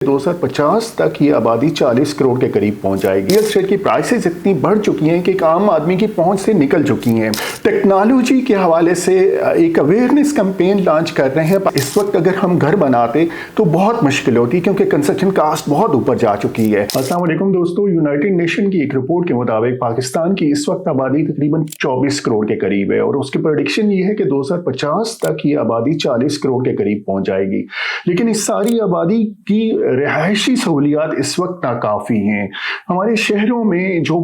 2050 तक ये आबादी 40 करोड़ के करीब पहुंच जाएगी। रियल एस्टेट की प्राइसेस इतनी बढ़ चुकी हैं कि आम आदमी की पहुंच से निकल चुकी हैं। टेक्नोलॉजी के हवाले से एक अवेयरनेस कैंपेन लॉन्च कर रहे हैं। इस वक्त अगर हम घर बनाते तो बहुत मुश्किल होती क्योंकि कंस्ट्रक्शन कास्ट बहुत ऊपर जा चुकी है। अस्सलाम वालेकुम दोस्तों, यूनाइटेड नेशन की एक रिपोर्ट के मुताबिक पाकिस्तान की इस वक्त आबादी तकरीबन 24 करोड़ के करीब है और उसकी प्रेडिक्शन ये है कि 2050 तक ये आबादी 40 करोड़ के करीब पहुंच जाएगी। लेकिन इस सारी आबादी की रिहायशी सहूलियात इस वक्त नाकाफी हैं। हमारे शहरों में जो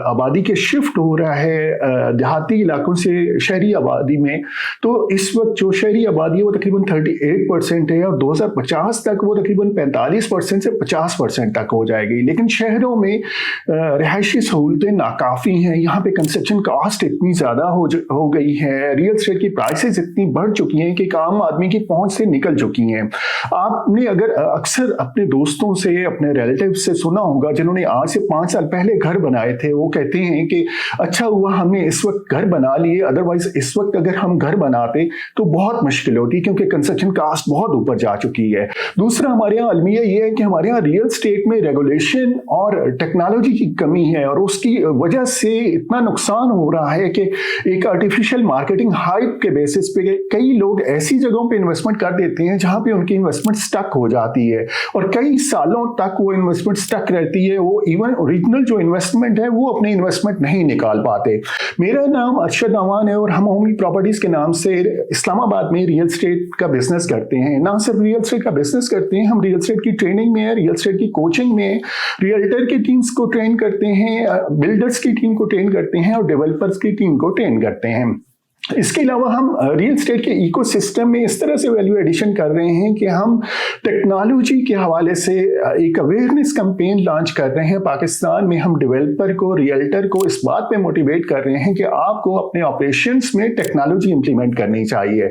आबादी के शिफ्ट हो रहा है देहाती इलाकों से शहरी आबादी में, तो इस वक्त जो शहरी आबादी है वो तकरीबन 38% है और 2050 तक वो तकरीबन 45% से 50% तक हो जाएगी। लेकिन शहरों में रिहायशी सहूलतें नाकाफी हैं। यहाँ पे कंस्ट्रक्शन कॉस्ट इतनी ज़्यादा हो गई है, रियल एस्टेट की प्राइसेस इतनी बढ़ चुकी हैं कि आम आदमी की पहुंच से निकल चुकी हैं। आपने अगर अक्सर अपने दोस्तों से, अपने रिलेटिव से सुना होगा जिन्होंने आज से 5 साल पहले घर बनाए थे, वो कहते हैं कि अच्छा हुआ हमने इस वक्त घर बना लिए, अदरवाइज इस वक्त अगर हम घर बनाते तो बहुत मुश्किल होती क्योंकि कंस्ट्रक्शन कास्ट बहुत ऊपर जा चुकी है। दूसरा, हमारे यहाँ अलमिया ये है कि हमारे यहाँ रियल एस्टेट में रेगुलेशन और टेक्नोलॉजी की कमी है और उसकी वजह से इतना नुकसान हो रहा है कि एक आर्टिफिशियल मार्केटिंग हाइप के बेसिस पे कई लोग ऐसी जगहों पे इन्वेस्टमेंट कर देते हैं जहां पे उनकी इन्वेस्टमेंट स्टक हो जाती है और कई सालों तक वो इन्वेस्टमेंट स्टक रहती है। वो इवन ओरिजिनल जो इन्वेस्टमेंट है वो अपनी इन्वेस्टमेंट नहीं निकाल पाते। मेरा नाम अरशद अवान है और हम होमी प्रॉपर्टीज के नाम से इस्लामाबाद में रियल एस्टेट का बिजनेस करते हैं। ना सिर्फ रियल एस्टेट का बिजनेस करते हैं, हम रियल एस्टेट की ट्रेनिंग में है, रियल एस्टेट की कोचिंग में है, रियल्टर की टीम्स को ट्रेन करते हैं, बिल्डर्स की टीम को ट्रेन करते हैं और डेवलपर्स की टीम को ट्रेन करते हैं। इसके अलावा हम रियल एस्टेट के इकोसिस्टम में इस तरह से वैल्यू एडिशन कर रहे हैं कि हम टेक्नोलॉजी के हवाले से एक अवेयरनेस कैंपेन लॉन्च कर रहे हैं। पाकिस्तान में हम डेवलपर को, रियल्टर को इस बात पे मोटिवेट कर रहे हैं कि आपको अपने ऑपरेशंस में टेक्नोलॉजी इंप्लीमेंट करनी चाहिए।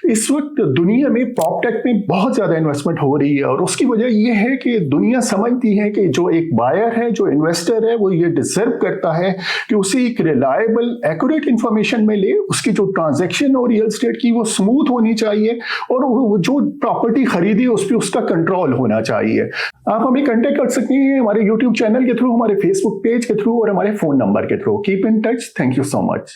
इस वक्त दुनिया में प्रॉपटेक में बहुत ज़्यादा इन्वेस्टमेंट हो रही है और उसकी वजह यह है कि दुनिया समझती है कि जो एक बायर है, जो इन्वेस्टर है, वो ये डिजर्व करता है कि उसे एक रिलायबल, एक्यूरेट इंफॉर्मेशन मिले, उसकी जो ट्रांजैक्शन और रियल एस्टेट की वो स्मूथ होनी चाहिए और वो जो प्रॉपर्टी खरीदी उस पर उसका कंट्रोल होना चाहिए। आप हमें कांटेक्ट कर सकते हैं हमारे YouTube चैनल के थ्रू, हमारे Facebook पेज के थ्रू और हमारे फोन नंबर के through. Keep in touch. Thank you so much.